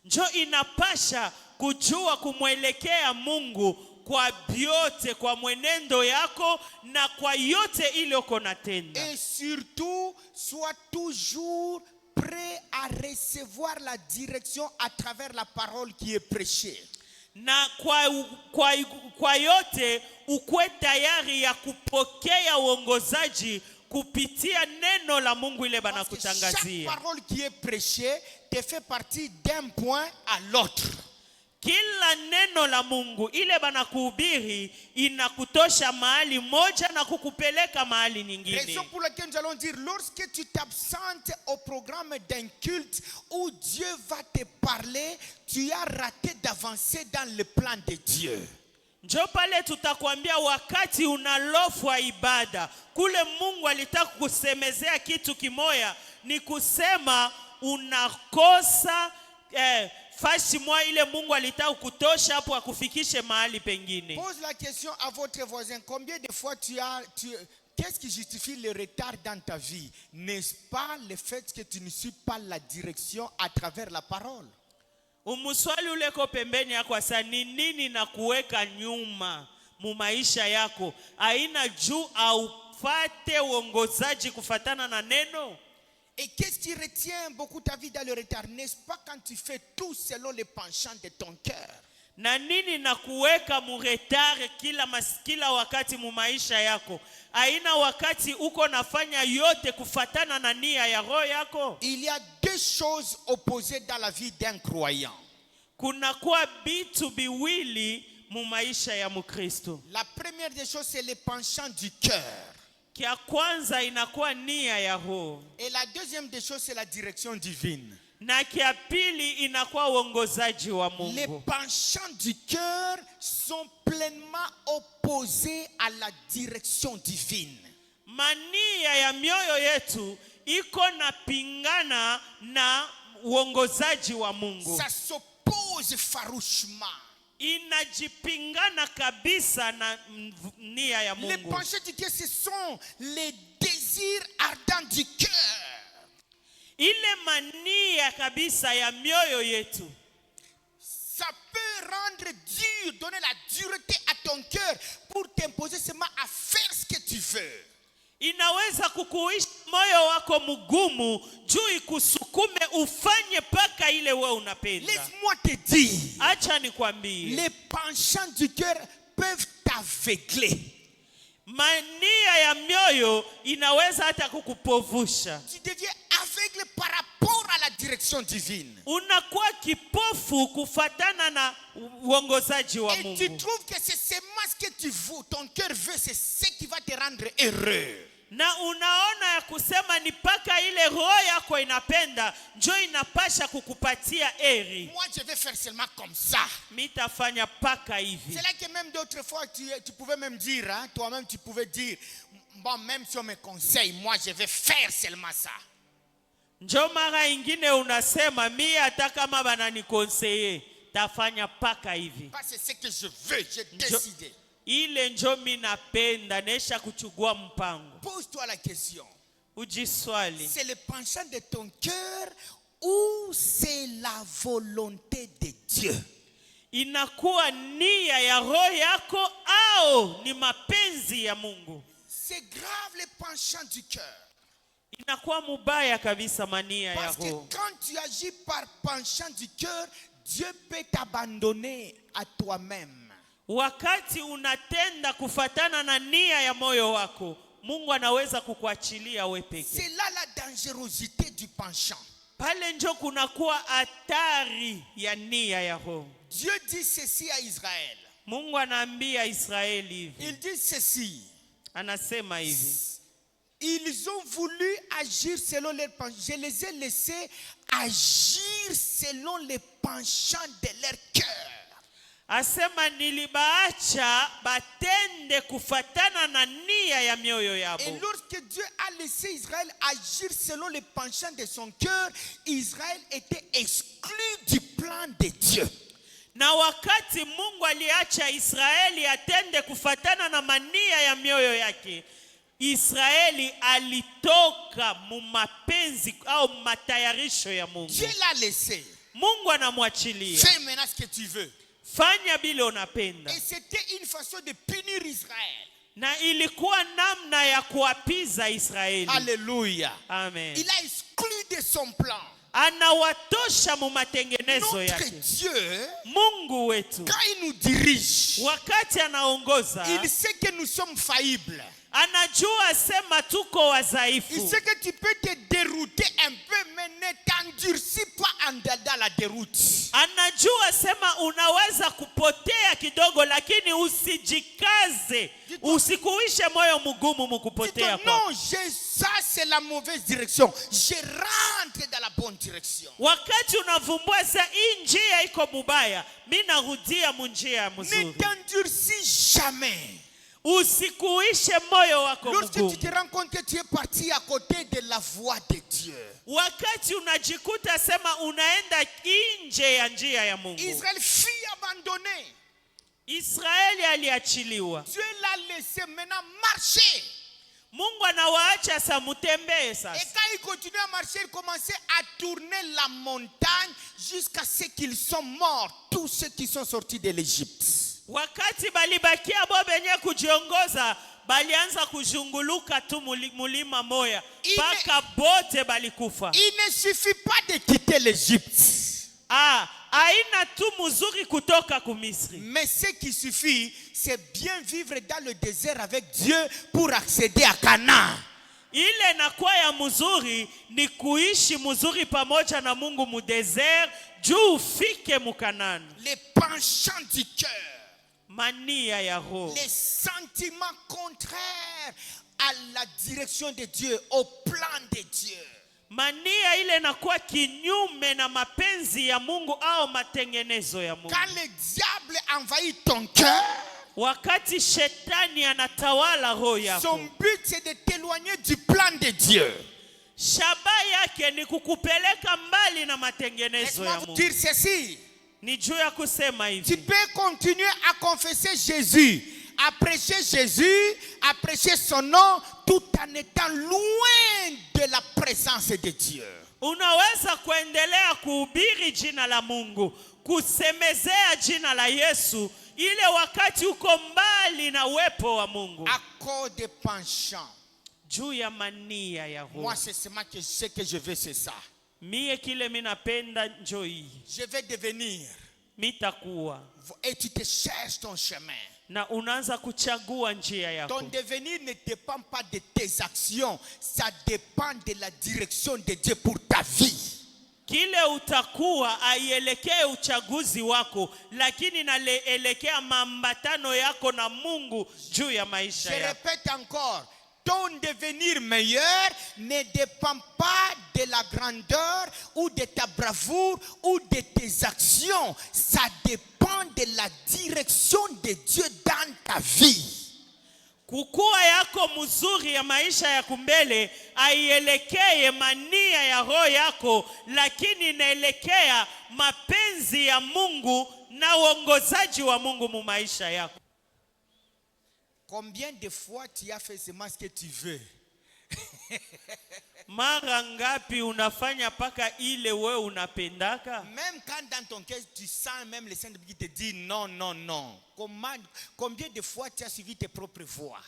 Njo inapasha kujua kumwelekea Mungu kwa byote, kwa mwenendo yako na kwa yote ile uko natenda. Et surtout, sois toujours prêt à recevoir la direction à travers la parole qui est prêchée. Na kwa yote ukwe tayari ya kupokea uongozaji kupitia neno la Mungu ile banakutangazia. Chaque parole qui est prêchée te fait partie d'un point à l'autre. Kila neno la Mungu ile banakuhubiri inakutosha mahali moja na kukupeleka mahali nyingine. Raison pour laquelle nous allons dire, lorsque tu t'absentes au programme d'un culte où Dieu va te parler, tu as raté d'avancer dans le plan de Dieu. Njo pale tutakwambia wakati unalofwa ibada, kule Mungu alitaka kusemezea kitu kimoya, ni kusema unakosa fashi mwa ile Mungu alitaka kutosha hapo akufikishe mahali pengine. Pose la question à votre voisin, combien de fois qu'est-ce qui justifie le retard dans ta vie? N'est-ce pas le fait que tu ne suis pas la direction à travers la parole? Umuswali ule ko pembeni yako asa ni nini na kuweka nyuma mu maisha yako, aina juu au fate uongozaji kufatana na neno. Et qu'est-ce qui retient beaucoup ta vie dans le retard? N'est-ce pas quand tu fais tout selon les penchants de ton cœur? Na nini na kuweka muretare kila wakati mu maisha yako, aina wakati uko nafanya yote kufatana na nia ya roho yako? Il y a deux choses opposées dans la vie d'un croyant. Kuna kuwa bitu biwili mu maisha ya Mkristo. La première des choses, c'est les penchants du cœur. Kia kwanza inakuwa nia ya roho. Et la deuxième des choses, c'est la direction divine. Na kia pili inakuwa uongozaji wa Mungu. Les penchants du cœur sont pleinement opposés à la direction divine. Mania ya mioyo yetu iko na pingana na uongozaji wa Mungu. Ça s'oppose farouchement. Inajipingana kabisa na nia ya Mungu. Les penchants du cœur, ce sont les désirs ardents du cœur. Ile mania kabisa ya mioyo yetu. Ça peut rendre dur, donner la dureté à ton cœur pour t'imposer seulement à faire ce que tu veux. Inaweza kukuisha moyo wako mgumu juu ikusukume ufanye paka ile wewe unapenda. Laisse-moi te dire, acha nikwambie, les penchants du cœur peuvent t'aveugler. Mania ya mioyo inaweza hata kukupovusha. Tu deviens aveugle par rapport à la direction divine. Unakuwa kipofu kufatana na uongozaji wa Et Mungu. tu trouves que c'est seulement ce que tu veux, ton cœur veut, c'est ce qui va te rendre heureux. Na unaona ya kusema ni paka ile roho yako inapenda njo inapasha kukupatia eri. Moi je vais faire seulement comme ça. Mitafanya paka hivi. C'est là que même d'autres fois tu pouvais même dire, hein, toi-même tu pouvais dire, bon, même si on me conseille, moi je vais faire seulement ça. Njo mara ingine unasema mimi hata kama banani conseiller tafanya paka hivi. Parce que c'est ce que je veux, j'ai décidé. Ile njo mimi napenda nesha kuchugua mpango. Pose-toi la question. Ujiswali. C'est le penchant de ton cœur ou c'est la volonté de Dieu? Inakuwa nia ya roho yako au ni mapenzi ya Mungu? C'est grave le penchant du cœur. Inakuwa mubaya kabisa mania ya Parce que roho. quand tu agis par penchant du cœur, Dieu peut t'abandonner à toi-même. Wakati unatenda kufatana na nia ya moyo wako, Mungu anaweza kukuachilia wewe peke. C'est là la dangerosité du penchant. Pale njo kunakuwa hatari ya nia ya roho. Dieu dit ceci à Israël. Mungu anaambia Israeli hivi. Il dit ceci. Anasema hivi. Ils ont voulu agir selon leurs penchants. Je les ai laissés agir selon les penchants de leur cœur. Asema nilibaacha batende kufatana na nia ya mioyo yabo. Et lorsque Dieu a laissé Israël agir selon les penchants de son cœur, Israël était exclu du plan de Dieu. Na wakati Mungu aliacha Israeli atende kufatana na mania ya mioyo yake, Israeli alitoka mu mapenzi au matayarisho ya Mungu. Dieu l'a laissé. Mungu anamwachilia. Fais maintenant ce que tu veux. Fanya bila unapenda. Et c'était une façon de punir Israël. Na ilikuwa namna ya kuapiza Israeli. Alléluia. Amen. Il a exclu de son plan. Anawatosha mu matengenezo Notre yake. Dieu, Mungu wetu, quand il nous dirige, wakati anaongoza, il sait que nous sommes faillibles. anajua sema tuko wazaifu. Il sait que tu peux te dérouter un peu, mais ne t'endurcis pas dans la déroute. Anajua sema unaweza kupotea kidogo, lakini usijikaze, usikuishe moyo mgumu mkupotea kwa. Non, ça c'est la mauvaise direction. Je rentre dans la bonne direction. Wakati unavumbua sa hii njia iko mubaya, mimi narudia munjia mzuri. Ne t'endurcis jamais. Usikuishe moyo wako Lorsque mgumu. tu te rends compte que tu es parti à côté de la voie de Dieu. Wakati unajikuta sema unaenda nje ya njia ya Mungu. Israël fut abandonné. Israeli aliachiliwa. Dieu l'a laissé maintenant marcher. Mungu anawaacha sa mutembee Et sasa. quand il continuait à marcher, il commençait à tourner la montagne jusqu'à ce qu'ils sont morts, tous ceux qui sont sortis de l'Égypte. Wakati balibakia bo benye kujiongoza, balianza kuzunguluka tu mulima moya paka bote balikufa. Il ne suffit pas de quitter l'Égypte. Haina tu mzuri kutoka kumisri. Mais ce qui suffit, c'est bien vivre dans le désert avec Dieu pour accéder à Canaan. Ile nakuwa ya mzuri ni kuishi mzuri pamoja na Mungu mu desert juu ufike mu Kanani. Les penchants du cœur. Mania ya roho. Les sentiments contraires à la direction de Dieu, au plan de Dieu. Mania ile nakuwa kinyume na mapenzi ya Mungu au matengenezo ya Mungu. Quand le diable envahit ton cœur, wakati shetani anatawala roho yako, son but c'est de t'éloigner du plan de Dieu. Shaba yake ni kukupeleka mbali na matengenezo ya Laisse-moi vous Mungu. dire ceci. Ni juu ya kusema Tu hivi. peux continuer à confesser Jésus, à prêcher Jésus, à prêcher son nom, tout en étant loin de la présence de Dieu. Unaweza kuendelea kuhubiri jina la Mungu, kusemezea jina la Yesu, ile wakati uko mbali na uwepo wa Mungu. À cause des penchants. Juu ya mania ya roho. Moi, c'est seulement que ce que je veux, c'est ça. Mie kile minapenda njo hii. Je vais devenir. Mitakuwa. Et tu te cherches ton chemin. Na unaanza kuchagua njia yako. Ton devenir ne dépend pas de tes actions. Ça dépend de la direction de Dieu pour ta vie. Kile utakuwa aielekee uchaguzi wako, lakini naelekea mambatano yako na Mungu juu ya maisha Je yako. répète encore. Ton devenir meilleur ne dépend pas de la grandeur ou de ta bravoure ou de tes actions. Ça dépend de la direction de Dieu dans ta vie. Kukua yako mzuri ya maisha ya kumbele aielekee mania ya roho yako, lakini inaelekea mapenzi ya Mungu na uongozaji wa Mungu mu maisha yako. Combien de fois tu as fait seulement ce que tu veux? Mara ngapi unafanya paka ile wewe unapendaka? Même quand dans ton cœur tu sens même le Saint-Esprit qui te dit non, non, non. Combien de fois tu as suivi tes propres voies?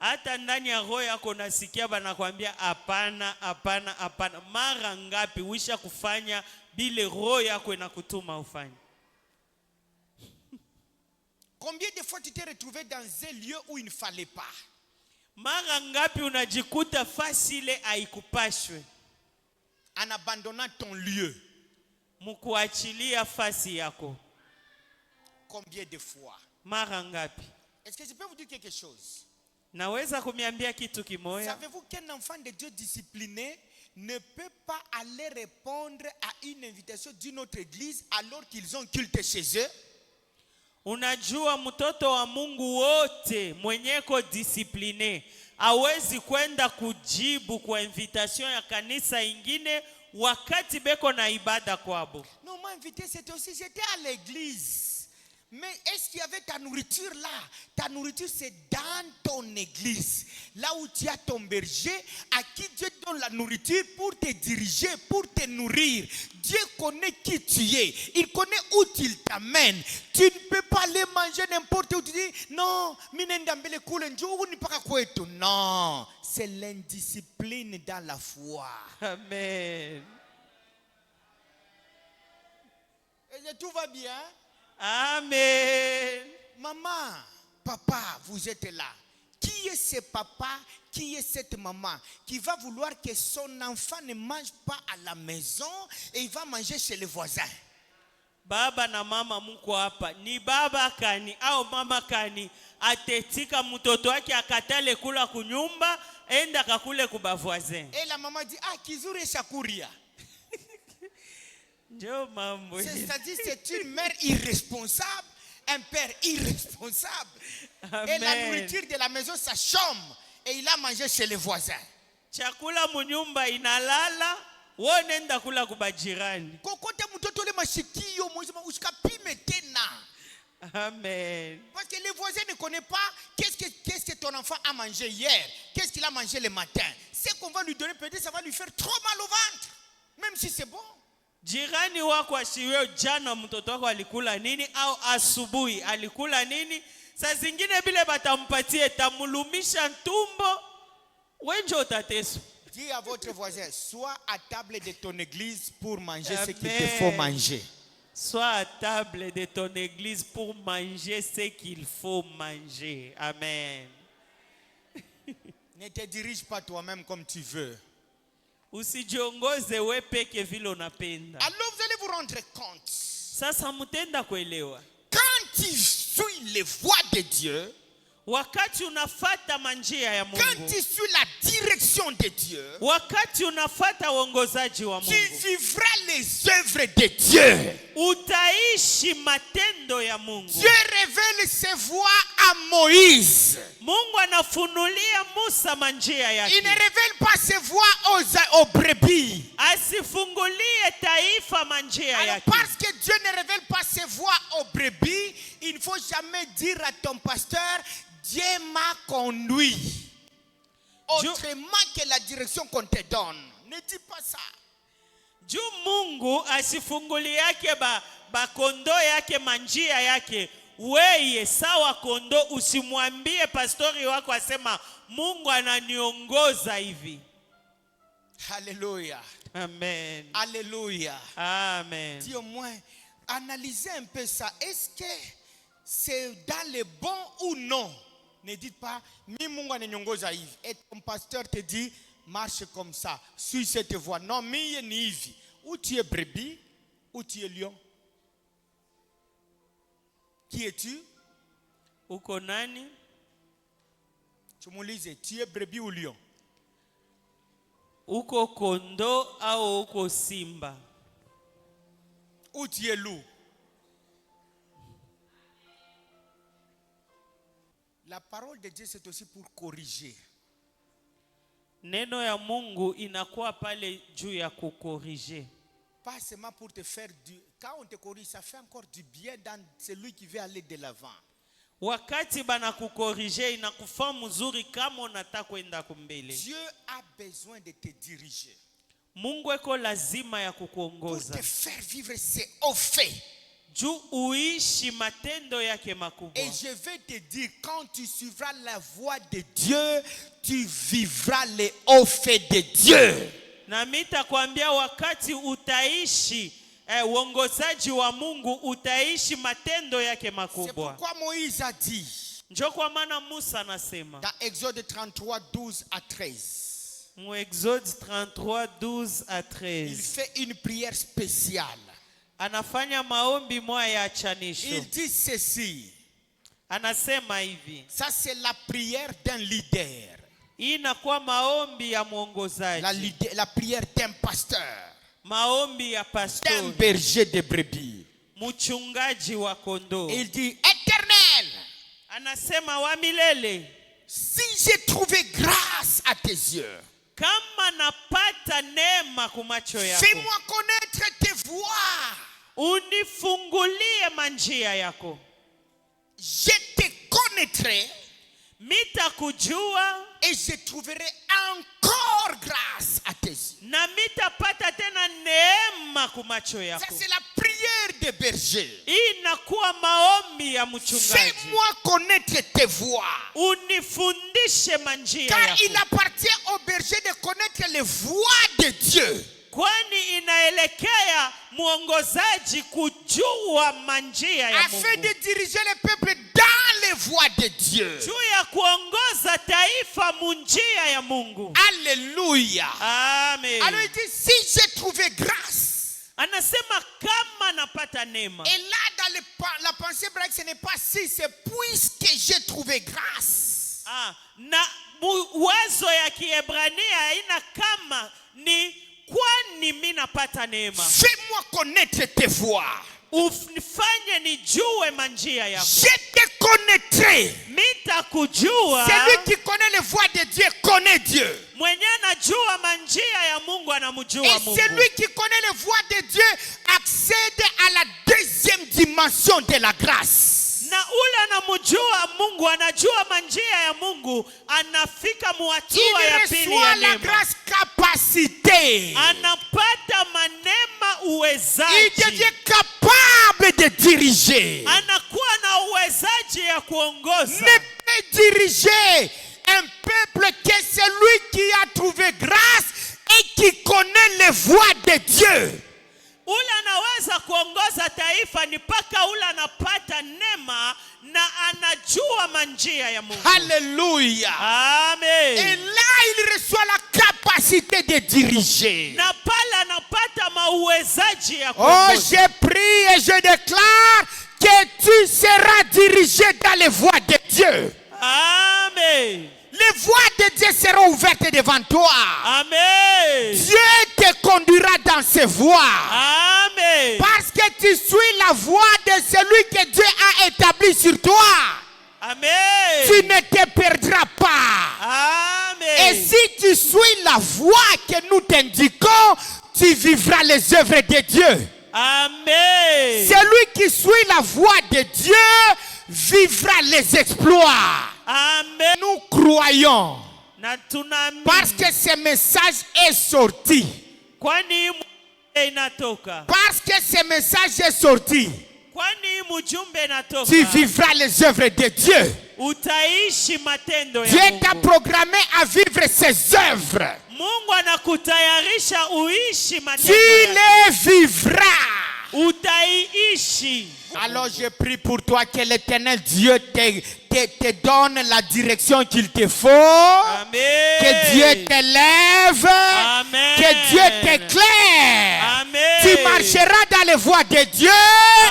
Hata ndani ya roho yako nasikia banakwambia hapana, hapana, hapana. Mara ngapi wisha kufanya bile roho yako inakutuma ufanye? Combien de fois tu t'es retrouvé dans un lieu où il ne fallait pas? Mara ngapi unajikuta fasi ile haikupashwe, En abandonnant ton lieu. mkuachilia fasi yako? Combien de fois? Mara ngapi? Est-ce que je peux vous dire quelque chose? Naweza kumiambia kitu kimoya. Savez-vous qu'un enfant de Dieu discipliné ne peut pas aller répondre à une invitation d'une autre église alors qu'ils ont culte chez eux? Unajua mtoto wa Mungu wote mwenyeko discipline hawezi kwenda kujibu kwa invitation ya kanisa ingine wakati beko na ibada kwabo. Non, moi invité j'étais à l'église. Mais est-ce qu'il y avait ta nourriture là? Ta nourriture c'est dans ton église. Là où tu as ton berger, à qui Dieu donne la nourriture pour te diriger, pour te nourrir. Dieu connaît qui tu es. Il connaît où il t'amène. Tu ne peux pas aller manger n'importe où. Tu dis, non, non, c'est l'indiscipline dans la foi. Amen. Et tout va bien? Amen. Maman, papa, vous êtes là. Qui est ce papa, qui est cette maman qui va vouloir que son enfant ne mange pas à la maison et il va manger chez les voisins? Baba na mama mko hapa. Ni baba kani au mama kani atetika mtoto wake akatale kula kunyumba enda kakule kuba voisin? Et la maman dit, ah, Kizure Shakuria. C'est-à-dire c'est une mère irresponsable, un père irresponsable. Amen. Et la nourriture de la maison ça chôme et il a mangé chez les voisins. Chakula munyumba inalala, wonenda kula kubajirani. Kokote mtoto le mashikio mwezima usikapime tena. Amen. Parce que les voisins ne connaissent pas qu'est-ce que ton enfant a mangé hier, qu'est-ce qu'il a mangé le matin. Ce qu'on va lui donner peut-être ça va lui faire trop mal au ventre, même si c'est bon. Jirani wako asiwe jana mtoto wako alikula nini au asubuhi alikula nini. Saa zingine bile batampatie tamulumisha tumbo, wenjo utateso. Dis à votre voisin, sois à table de ton église pour manger ce qu'il te faut manger. Sois à table de ton église pour manger ce qu'il faut manger. Amen. Ne te dirige pas toi-même comme tu veux. Usijiongoze we peke vile unapenda. Alors vous allez vous rendre compte. Sasa mtenda kuelewa. Quand tu suis les voies de Dieu, wakati unafata manjia ya Mungu, quand tu suis la direction de Dieu, wakati unafata uongozaji wa Mungu, tu vivras les œuvres de Dieu. Utaishi matendo ya Mungu. Dieu révèle ses voies à Moïse. Mungu anafunulia Musa manjia yake. Il ne révèle pas ses voies aux brebis. Asifungulie taifa manjia Alors, yake. parce que Dieu ne révèle pas ses voies aux brebis, il ne faut jamais dire à ton pasteur, Dieu m'a conduit. Autrement que la direction qu'on te donne. Ne dis pas ça. Juu Mungu asifungulie yake ba kondo yake manjia yake. Weye sawa kondo, usimwambie pastori wako asema Mungu ananiongoza hivi. Alléluia. Amen. Alléluia. Amen. Dis au moins, analysez un peu ça. Est-ce que c'est dans le bon ou non? Ne dites pas, mi Mungu ananiongoza hivi. Et ton pasteur te dit, marche comme ça, suis cette voie. Non, mi ni hivi. Ou tu es brebis, ou tu es lion. Qui es-tu? Uko nani? Tu me lisais, tu es brebis ou lion? Uko kondo au uko simba? Ou tu es loup? La parole de Dieu c'est aussi pour corriger. Neno ya Mungu inakuwa pale juu ya kukorije. Pas seulement pour te faire du... Quand on te corrige, ça fait encore du bien dans celui qui veut aller de l'avant. Wakati bana kukorije inakufaa mzuri kama unataka kwenda kumbele. Dieu a besoin de te diriger. Mungu eko lazima ya Pour kukuongoza. te faire vivre ses hauts faits. juu uishi matendo yake makubwa. Et je vais te dire, quand tu suivras la voie de Dieu, tu vivras les hauts faits de Dieu. Na nitakwambia wakati utaishi uongozaji wa Mungu, utaishi matendo yake C'est makubwa. pourquoi Moïse a dit, Njo kwa maana Musa anasema dans Exode 33, 12 à 13, mu Exode 33, 12 à il 13. fait une prière spéciale. Anafanya maombi moja ya chanisho. Il dit ceci, Anasema hivi. ça c'est la prière d'un leader, Hii inakuwa maombi ya mwongozaji. la prière d'un pasteur, Maombi ya d'un pastori, berger de brebis. mchungaji wa kondoo. Il dit, Éternel, Anasema wa milele, si j'ai trouvé grâce à tes yeux, kama napata neema kumacho yako, fais-moi connaître tes voies. unifungulie manjia yako. Je te connaîtrai Mitakujua et je trouverai encore grâce à tes yeux. na mitapata tena neema kumacho Ça yako. c'est la prière des bergers. Hii inakuwa maombi ya mchungaji. Fais-moi connaître tes voies. Unifundishe manjia Car il yako. appartient aux bergers de connaître les voies de Dieu. Kwani inaelekea mwongozaji kujua manjia ya Afin Mungu. de diriger le peuple dans les voies de Dieu. Juu ya kuongoza taifa munjia ya Mungu. Alléluia. Amen. Alors il dit, si j'ai trouvé grâce. Anasema kama napata neema. Et là, dans la pensée hébraïque, ce n'est pas si, c'est puisque j'ai trouvé grâce. Na wazo ya Kiebrania haina kama, ni kwani mimi napata neema. Fais-moi connaître tes voies. Ufanye nijue manjia yako. Je te connaîtrai. Mitakujua. Celui qui connaît les voies de Dieu connaît Dieu. Mwenye anajua manjia ya Mungu anamjua Et Mungu. celui qui connaît les voies de Dieu accède à la deuxième dimension de la grâce. Na ule anamjua Mungu, anajua manjia ya Mungu, anafika muhatua ya Il pili reçoit ya la neema. grâce capacité. Anapata manema Il uwezaji. devient capable de diriger. Anakuwa na uwezaji ya kuongoza. Ne peut diriger un peuple que celui qui a trouvé grâce et qui connaît les voies de Dieu. Ule anaweza kuongoza taifa ni paka ule anapata neema na anajua manjia ya Mungu. Alléluia. Amen. Et là, il reçoit la capacité de diriger. Na pale anapata mauwezaji ya Oh, kuongoza. je prie et je déclare que tu seras dirigé dans les voies de Dieu. Amen. Les voies de Dieu seront ouvertes devant toi. Amen. Dieu te conduira dans ses voies. Amen. Parce que tu suis la voie de celui que Dieu a établi sur toi. Amen. Tu ne te perdras pas. Amen. Et si tu suis la voie que nous t'indiquons, tu vivras les œuvres de Dieu. Amen. Celui qui suit la voie de Dieu vivra les exploits. Amen. Nous croyons. Na tunaamini. Parce que ce message est sorti. Kwani inatoka. Parce que ce message est sorti. Kwani mjumbe inatoka. Tu vivras les œuvres de Dieu. Utaishi matendo ya Dieu t'a Mungu. programmé à vivre ses œuvres. Mungu anakutayarisha uishi Tu matendo ya. les vivras. Utaiishi. Alors je prie pour toi que l'Éternel Dieu te donne la direction qu'il te faut. Amen. Que Dieu t'élève. Amen. Que Dieu t'éclaire. Amen. Tu marcheras dans les voies de Dieu.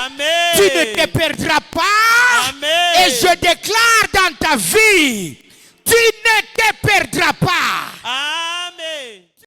Amen. Tu ne te perdras pas. Amen. Et je déclare dans ta vie, tu ne te perdras pas.